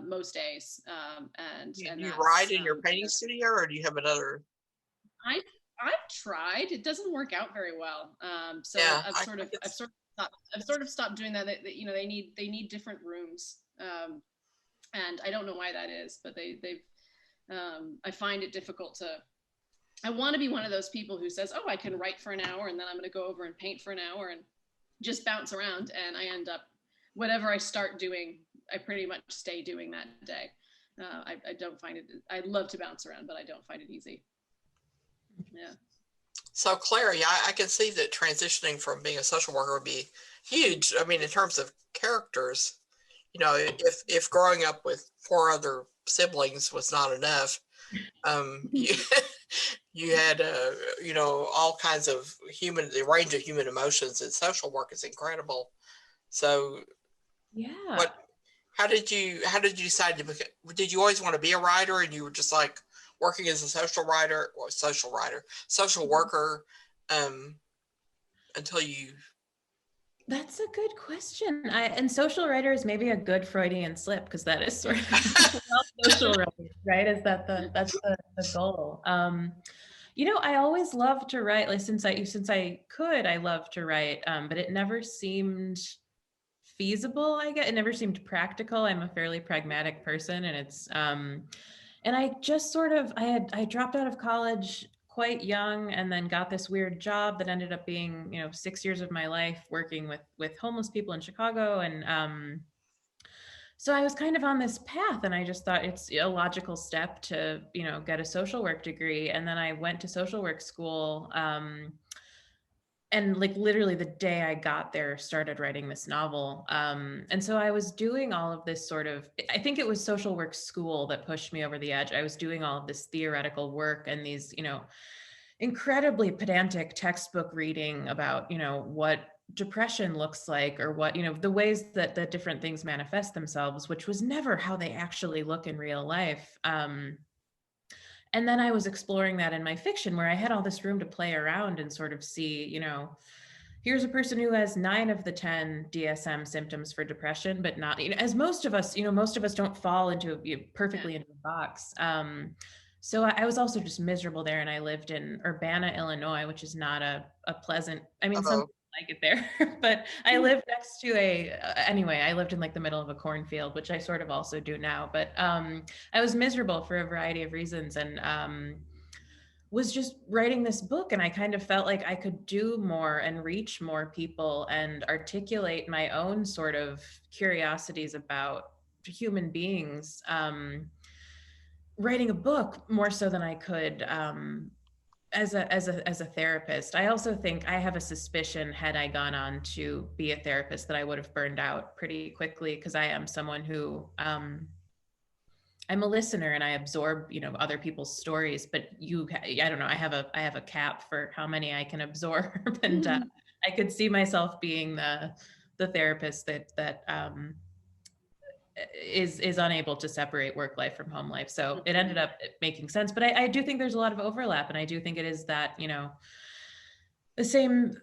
most days. And you write in your painting studio, or do you have another? I've tried. It doesn't work out very well. So yeah, I've sort of stopped doing that. They need different rooms, and I don't know why that is, but they've. I find it difficult to. I want to be one of those people who says, "Oh, I can write for an hour, and then I'm going to go over and paint for an hour and just bounce around," and I end up whatever I start doing, I pretty much stay doing that day. I don't find it. I love to bounce around, but I don't find it easy. Yeah. So Clare, yeah, I can see that transitioning from being a social worker would be huge. I mean, in terms of characters, if growing up with 4 other siblings was not enough, you you had, all kinds of the range of human emotions, and social work is incredible. So Yeah. what, how did you decide did you always want to be a writer, and you were just like working as a social worker, um, until you, That's a good question. And social writer is maybe a good Freudian slip, because that is sort of well, social writing, right? Is that that's the goal? I always loved to write. Like since I could, I loved to write. But it never seemed feasible. I guess it never seemed practical. I'm a fairly pragmatic person, and and I just sort of I dropped out of college quite young, and then got this weird job that ended up being 6 years of my life working with homeless people in Chicago. And so I was kind of on this path, and I just thought it's a logical step to get a social work degree. And then I went to social work school, and like literally the day I got there, started writing this novel. And so I was doing all of this I think it was social work school that pushed me over the edge. I was doing all of this theoretical work and these, incredibly pedantic textbook reading about, what depression looks like, or what, the ways that the different things manifest themselves, which was never how they actually look in real life. And then I was exploring that in my fiction, where I had all this room to play around and sort of see, here's a person who has 9 of the 10 DSM symptoms for depression, but not, as most of us, most of us don't fall into perfectly into a box. So I was also just miserable there. And I lived in Urbana, Illinois, which is not a pleasant, some people like it there, but I lived next to anyway, I lived in like the middle of a cornfield, which I sort of also do now. But I was miserable for a variety of reasons, and was just writing this book, and I kind of felt like I could do more and reach more people and articulate my own sort of curiosities about human beings, writing a book more so than I could as a therapist. I also think, I have a suspicion, had I gone on to be a therapist, that I would have burned out pretty quickly, because I am someone who I'm a listener, and I absorb, other people's stories, but I don't know, I have a cap for how many I can absorb. And I could see myself being the therapist that is unable to separate work life from home life. So it ended up making sense, but I do think there's a lot of overlap, and I do think it is that, the same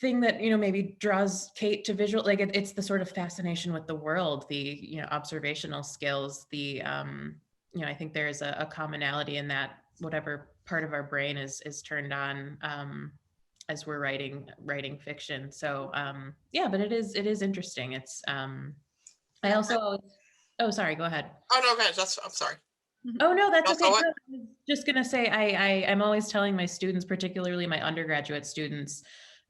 thing that maybe draws Kate to visual, like it's the sort of fascination with the world, the observational skills, the I think there is a commonality in that, whatever part of our brain is turned on as we're writing fiction. So yeah, but it is interesting. It's I also oh, sorry, go ahead. Oh no, guys, I'm sorry. Oh no, that's Also, okay. No, I was just gonna say, I'm always telling my students, particularly my undergraduate students,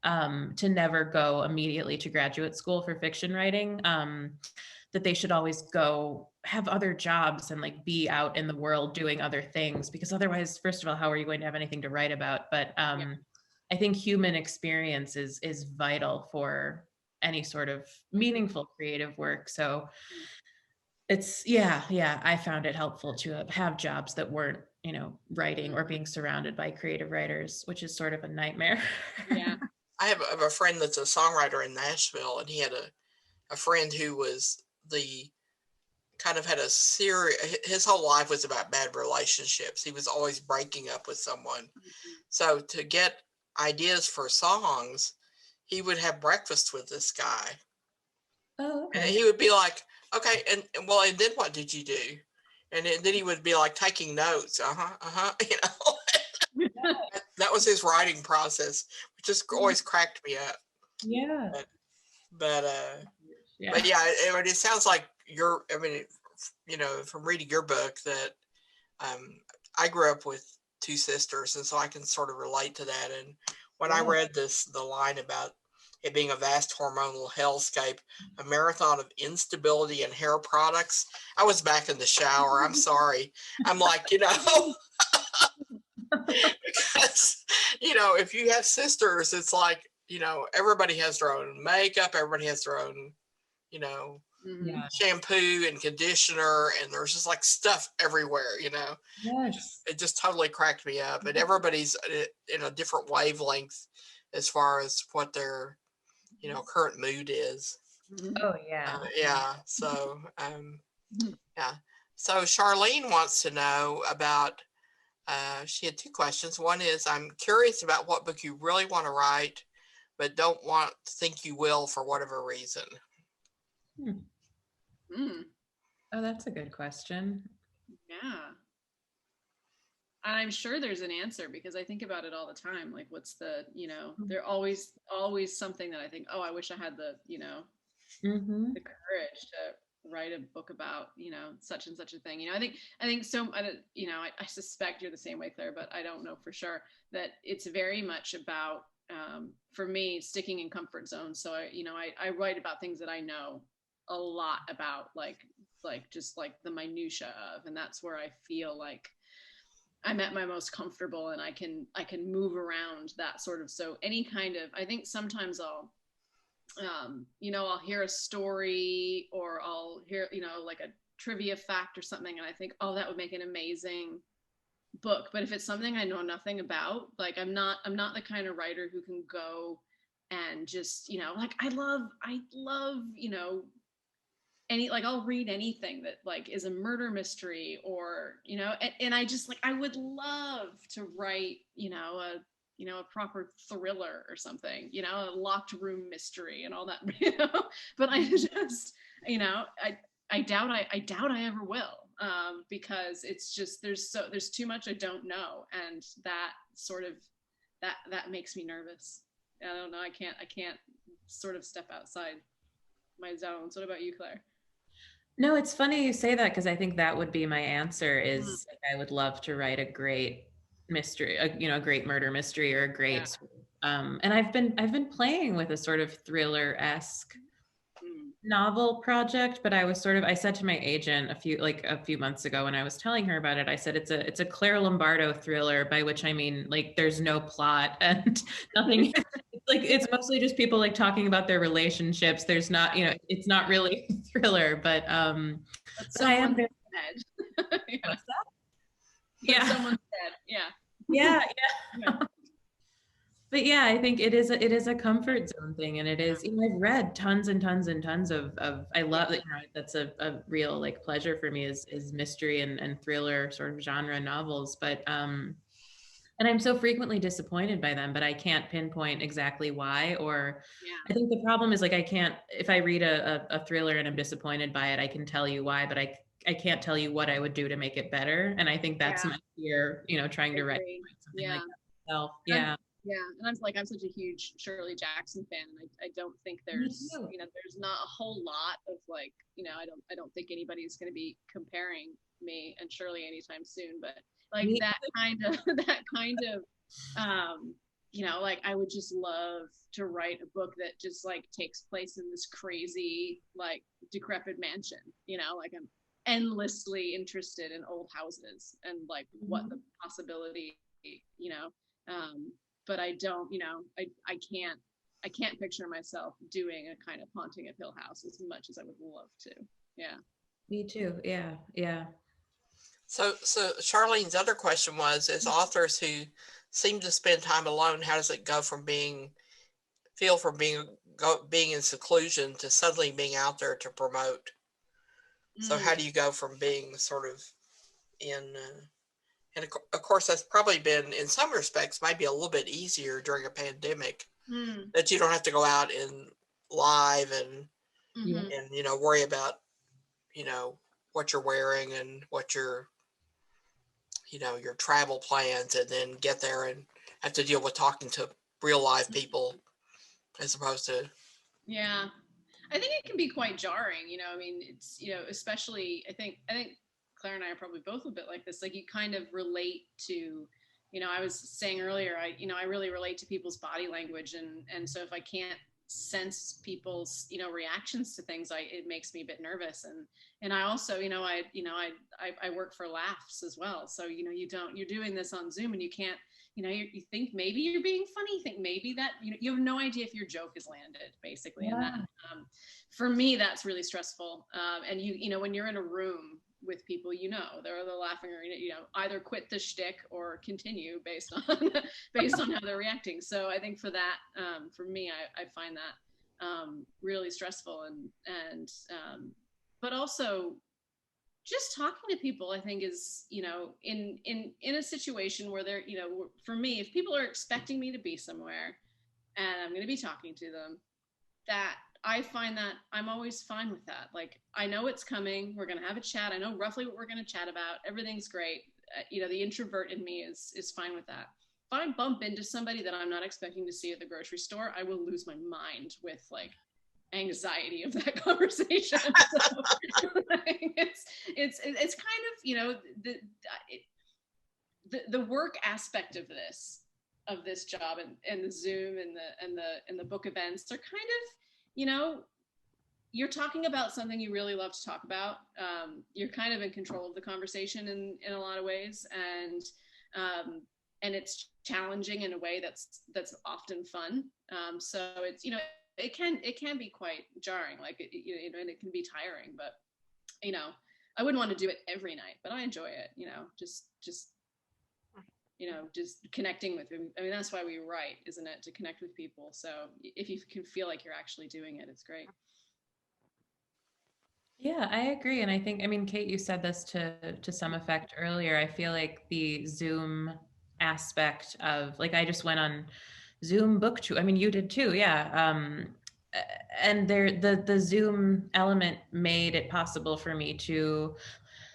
to never go immediately to graduate school for fiction writing. That they should always go have other jobs and like be out in the world doing other things, because otherwise, first of all, how are you going to have anything to write about? But I think human experience is vital for any sort of meaningful creative work. So it's I found it helpful to have jobs that weren't writing or being surrounded by creative writers, which is sort of a nightmare. Yeah. I have a friend that's a songwriter in Nashville, and he had a friend who was kind of had a series. His whole life was about bad relationships. He was always breaking up with someone. So to get ideas for songs, he would have breakfast with this guy. Oh, okay. And he would be like, okay, and then what did you do? And then he would be like taking notes. That was his writing process, which just always cracked me up. Yeah. But it sounds like from reading your book, that I grew up with 2 sisters, and so I can sort of relate to that. And when I read the line about it being a vast hormonal hellscape, a marathon of instability and hair products, I was back in the shower. I'm sorry. I'm like, because, if you have sisters, it's like, everybody has their own makeup, everybody has their own, Yeah. shampoo and conditioner, and there's just like stuff everywhere, Yes. It just totally cracked me up. And everybody's in a different wavelength as far as what their, current mood is. Oh yeah. Yeah. So, yeah. So Charlene wants to know about, she had 2 questions. One is, I'm curious about what book you really want to write, but don't want to think you will for whatever reason. Oh, that's a good question. Yeah. And I'm sure there's an answer because I think about it all the time. Like, what's the, there always something that I think, oh, I wish I had the, the courage to write a book about, such and such a thing. I think so, I suspect you're the same way, Claire, but I don't know for sure that it's very much about, for me, sticking in comfort zones. So I write about things that I know a lot about, like just like the minutia of, and that's where I feel like I'm at my most comfortable, and I can move around that sort of. So any kind of, I think sometimes I'll hear a story, or I'll hear, like a trivia fact or something, and I think, oh, that would make an amazing book. But if it's something I know nothing about, like I'm not the kind of writer who can go and just, like I love, any, like I'll read anything that like is a murder mystery, or and I just like, I would love to write a proper thriller or something, a locked room mystery and all that, but I just, I doubt I ever will, because it's just, there's too much I don't know, and that sort of, that makes me nervous. I don't know, I can't sort of step outside my zones. What about you, Claire? No, it's funny you say that, because I think that would be my answer is like, I would love to write a great mystery, a great murder mystery, or a Yeah. great and I've been playing with a sort of thriller-esque novel project, but I said to my agent a few months ago when I was telling her about it, I said it's a Clare Lombardo thriller, by which I mean like there's no plot and nothing. It's mostly just people like talking about their relationships. There's not, it's not really a thriller, but I am very yeah. What's that? Yeah. Someone's dead. Yeah. Yeah. But yeah, I think it is a comfort zone thing, and it is. I've read tons and tons and tons of. I love that. That's a real like pleasure for me is mystery and thriller sort of genre novels. But and I'm so frequently disappointed by them, but I can't pinpoint exactly why. Or I think the problem is like I can't, if I read a thriller and I'm disappointed by it, I can tell you why, but I can't tell you what I would do to make it better. And I think that's my fear, trying to write something like that myself. Yeah. And I'm such a huge Shirley Jackson fan, and I don't think there's there's not a whole lot of like, I don't think anybody's going to be comparing me and Shirley anytime soon, but like that kind of like I would just love to write a book that just like takes place in this crazy like decrepit mansion, like I'm endlessly interested in old houses and like what the possibility, but I don't, I can't picture myself doing a kind of Haunting of Hill House as much as I would love to. Yeah. Me too. Yeah. Yeah. So Charlene's other question was, as authors who seem to spend time alone, how does it go from being in seclusion to suddenly being out there to promote? So how do you go from being sort of in, and of course that's probably been in some respects maybe a little bit easier during a pandemic, that you don't have to go out and live and worry about what you're wearing and what your your travel plans, and then get there and have to deal with talking to real live people as opposed to. Yeah, I think it can be quite jarring. I mean, it's especially I think Claire and I are probably both a bit like this. Like you kind of relate to, I was saying earlier, I really relate to people's body language, and so if I can't sense people's, reactions to things, it makes me a bit nervous. And I also, I work for laughs as well. So, you're doing this on Zoom and you can't, you think maybe you're being funny, you think maybe that, you have no idea if your joke is landed, basically. Yeah. And that, for me, that's really stressful. And when you're in a room with people, they're laughing, or, either quit the shtick or continue based on how they're reacting. So I think for that, for me, I find that really stressful, and but also just talking to people, I think, is, in a situation where they're, for me, if people are expecting me to be somewhere and I'm going to be talking to them, that I find that I'm always fine with that. Like, I know it's coming. We're going to have a chat. I know roughly what we're going to chat about. Everything's great. The introvert in me is fine with that. If I bump into somebody that I'm not expecting to see at the grocery store, I will lose my mind with like anxiety of that conversation. So, it's kind of, the work aspect of this job, and the Zoom and the book events are kind of, you're talking about something you really love to talk about. You're kind of in control of the conversation in a lot of ways, and it's challenging in a way that's often fun. So it's, it can be quite jarring, like, and it can be tiring, but I wouldn't want to do it every night, but I enjoy it. Just connecting with them. I mean, that's why we write, isn't it? To connect with people. So if you can feel like you're actually doing it, it's great. Yeah, I agree. And I think, I mean, Kate, you said this to some effect earlier. I feel like the Zoom aspect of, like, I just went on Zoom book tour. I mean, you did too. Yeah. And the Zoom element made it possible for me to,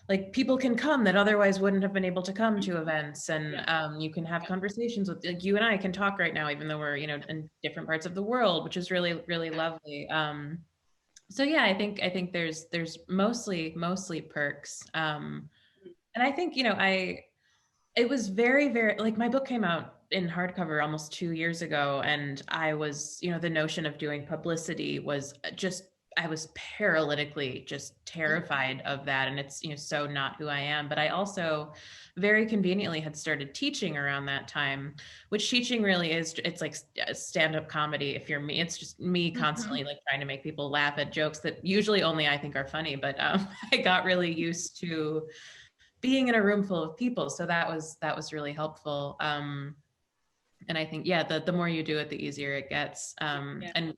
like, people can come that otherwise wouldn't have been able to come to events, and you can have conversations with, like, you and I can talk right now, even though we're, in different parts of the world, which is really, really lovely. So yeah, I think there's mostly perks. And I think, it was very, very, like, my book came out in hardcover almost 2 years ago, and I was, the notion of doing publicity was just, I was paralytically just terrified of that. And it's, so not who I am. But I also very conveniently had started teaching around that time, which teaching really is, it's like stand-up comedy. If you're me, it's just me constantly like trying to make people laugh at jokes that usually only I think are funny. But I got really used to being in a room full of people. So that was really helpful. And I think, yeah, the more you do it, the easier it gets. And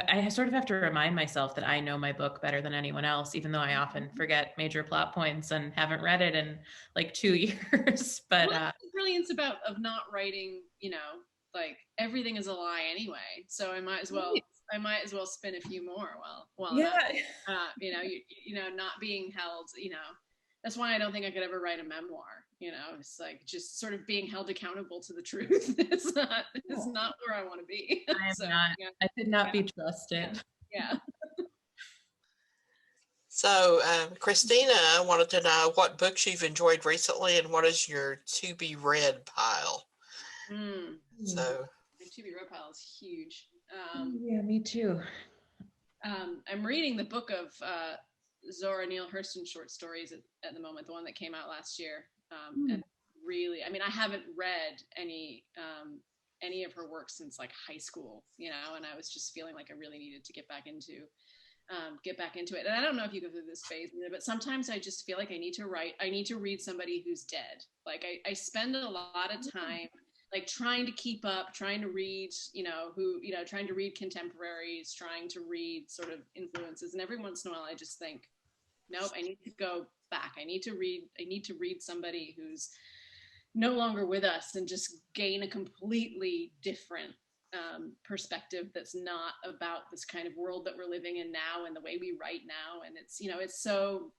I sort of have to remind myself that I know my book better than anyone else, even though I often forget major plot points and haven't read it in like 2 Years. But that's the brilliance of not writing, like, everything is a lie anyway. So I might as well spin a few more while yeah. not being held, that's why I don't think I could ever write a memoir. It's like just sort of being held accountable to the truth. It's not where I want to be. I could not be trusted. Yeah. So, Christina, I wanted to know what books you've enjoyed recently and what is your to be read pile. So, my to be read pile is huge. Yeah, me too. I'm reading the book of Zora Neale Hurston short stories at the moment, the one that came out last year. And really, I mean, I haven't read any of her work since like high school, and I was just feeling like I really needed to get back into it. And I don't know if you go through this phase either, but sometimes I just feel like I need to read somebody who's dead. Like I spend a lot of time like trying to keep up, trying to read, trying to read contemporaries, trying to read sort of influences. And every once in a while I just think, nope, I need to go back. I need to read somebody who's no longer with us and just gain a completely different perspective that's not about this kind of world that we're living in now and the way we write now. And it's, it's so,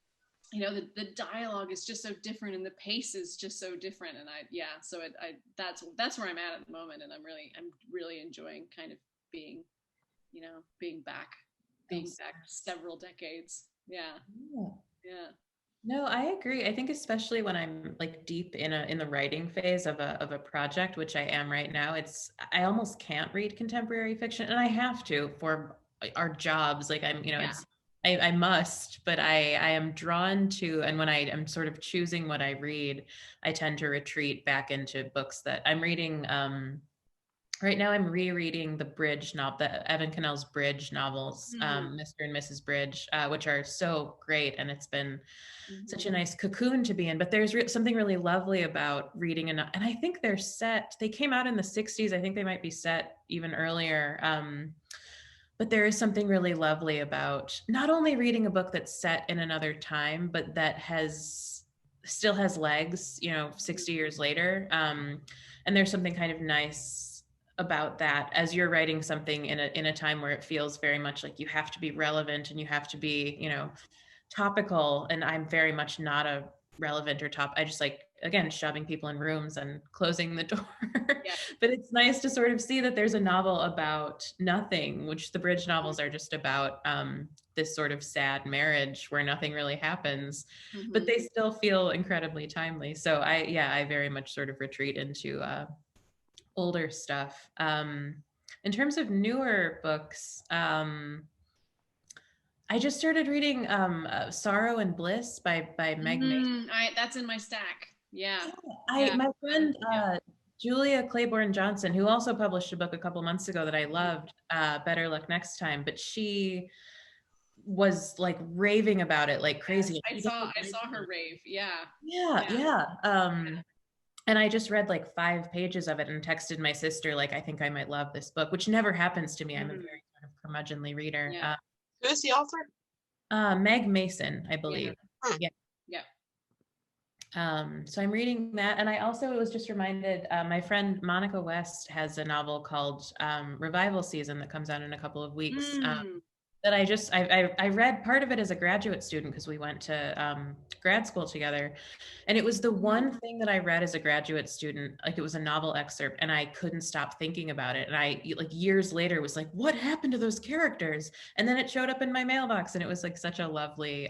the dialogue is just so different and the pace is just so different. And that's where I'm at the moment. And I'm really enjoying kind of being back several decades. Yeah. No, I agree. I think especially when I'm like deep in the writing phase of a project, which I am right now, I almost can't read contemporary fiction, and I have to for our jobs. Like I'm, Yeah. it's I must, but I am drawn to, and when I am sort of choosing what I read, I tend to retreat back into books that I'm reading. Right now, I'm rereading the Evan Cannell's Bridge novels, Mr. and Mrs. Bridge, which are so great, and it's been such a nice cocoon to be in. But there's something really lovely about reading, and I think they came out in the 60s. I think they might be set even earlier. But there is something really lovely about not only reading a book that's set in another time, but that still has legs, 60 years later. And there's something kind of nice about that as you're writing something in a time where it feels very much like you have to be relevant and you have to be, topical. And I'm very much not a relevant or top. I just like, again, shoving people in rooms and closing the door. Yeah. But it's nice to sort of see that there's a novel about nothing, which the Bridge novels are just about this sort of sad marriage where nothing really happens, but they still feel incredibly timely. So I very much sort of retreat into older stuff. In terms of newer books, I just started reading Sorrow and Bliss by Meg Mason. That's in my stack. Yeah. My friend Julia Claiborne Johnson, who also published a book a couple months ago that I loved, Better Luck Next Time, but she was like raving about it like crazy. Yes, I saw her rave. Yeah. Yeah. And I just read like 5 pages of it and texted my sister, like, I think I might love this book, which never happens to me. I'm a very kind of curmudgeonly reader. Yeah. Who is the author? Meg Mason, I believe. Yeah. So I'm reading that. And I also was just reminded, my friend Monica West has a novel called Revival Season that comes out in a couple of weeks. That I read part of it as a graduate student because we went to grad school together. And it was the one thing that I read as a graduate student, like it was a novel excerpt, and I couldn't stop thinking about it. And I, like years later, was like, what happened to those characters? And then it showed up in my mailbox, and it was like such a lovely,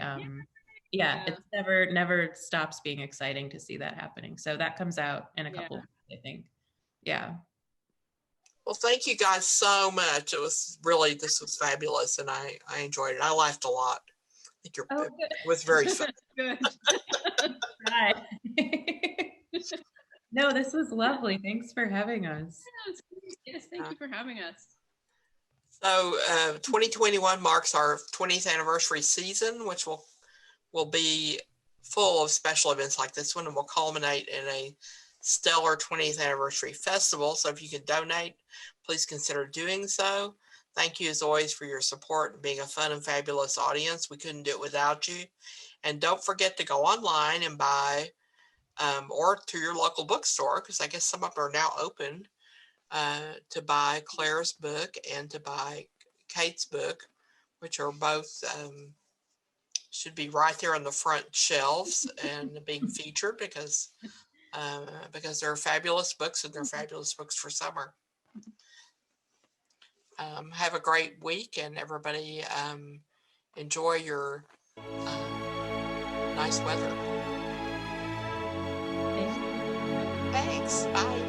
it's never stops being exciting to see that happening. So that comes out in a couple weeks, I think. Yeah. Well, thank you guys so much. This was fabulous, and I enjoyed it. I laughed a lot. I think it was very fun. Good. Right. No, this was lovely. Thanks for having us. Yes, thank you for having us. So 2021 marks our 20th anniversary season, which will be full of special events like this one, and will culminate in a stellar 20th anniversary festival. So if you could donate, please consider doing so. Thank you as always for your support and being a fun and fabulous audience. We couldn't do it without you. And don't forget to go online and buy, or to your local bookstore, because I guess some of them are now open, to buy Clare's book and to buy Kate's book, which are both should be right there on the front shelves and being featured because they're fabulous books, and they're fabulous books for summer. Have a great week, and everybody enjoy your nice weather. Thanks. Bye.